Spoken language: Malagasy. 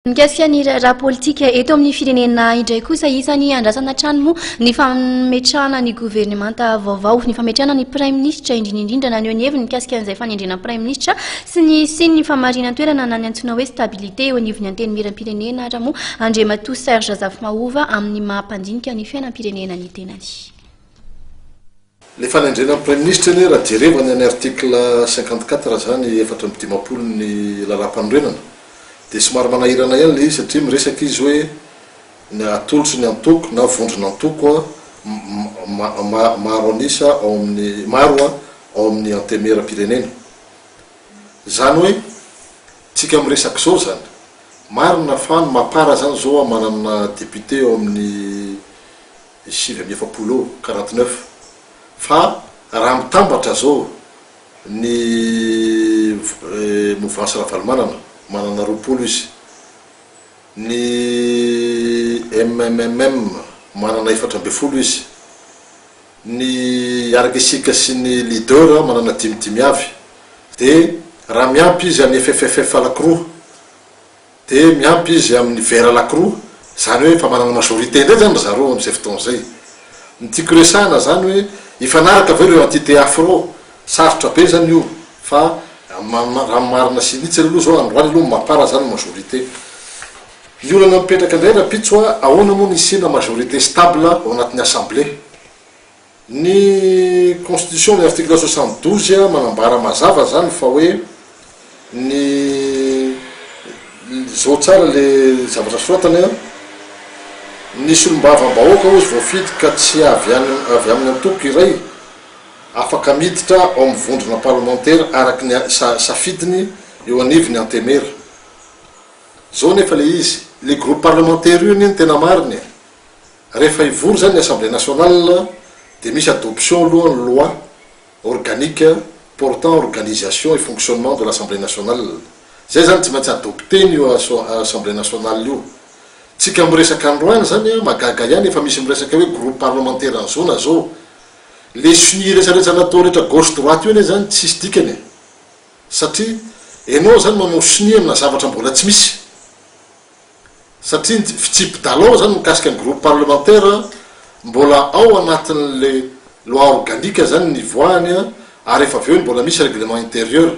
Mikasika ny raha politika eto amin'ny firenena indray kosa isany andrasana trano moa ny fametrahana ny gouvernemanta vaovao, ny fametrahana ny prime ministre indrindra na ny heviny mikasika an'izay fanendrena prime ministre sy ny famarinan-toerana na ny antsoina hoe stabilité eo anivon'ny anteny miram-pirenena raha moa Andriamatoa Serge Zafimahova amin'ny mahampandinika ny fiainam-pirenena ny tenany. Le fanendrena prime ministre ny raha jerevany any article 54 zany 4 ny lalam-panorenana. Dia somary manahirana ihany le izy satria miresaka izy hoe ny atolotsy ny antoko na vondrona antoko maro anisa ao amin'ny maro ao amin'ny antemera-pirenena. Zany hoe tsika miresaka zao zany marina fa ny mapara zany zao manana député ao amin'ny 749 fa raha mitambatra zao ny mouvance Ravalomanana manana 20 izy, ny MMM manana 40 izy, ny Argesika sy ny leader manana 5 avy, de raha miampy izy amin'ny FFF Lacroix, de miampy izy amin'ny Vera Lacroix, zany hoe fa manana majorité ndray zany zareo amin'izay fotoana zay. Ny tiako resahana zany hoe ifanaraka avy ireo entité afro, sarotra be zany io fa raha marina sinitsy aloha zao androany aloha mapara zany majorité. Ny olana mipetraka indray raha pitso ahoana moa ny sina majorité stable ao anatin'ny assemblée. Ny constitution ny article 72 manambara mazava zany fa hoe ny zao tsara le zavatra soratany ny solombavam-bahoaka ozy voafidy ka tsy avy amin'ny antoko iray afaka miditra ao amin'ny vondrona parlementaire araky ny safidiny eo anivony antemera. Zao nefa le izy le groupe parlementaire io ny tena mariny rehefa ivory zany ny assemblée nationale de misy adoption aloha ny loi organique portant organisation et fonctionnement de l'assemblée nationale. Zay zany tsy maintsy adopté io assemblée nationale io. Tsika miresaka androany zany magaga ihany efa misy miresaka hoe groupe parlementaire an'izao na zao. Le suni rehetrarehetra natao rehetra gauche droite io ane zany tsisy dikany satria enao zany manao suni amina zavatra mbola tsy misy satria fitsipy-dalao zany mikasika ny groupe parlementaire mbola ao anatin'le loi organique zany ny voany ary efa avy eo mbola misy règlement intérieur.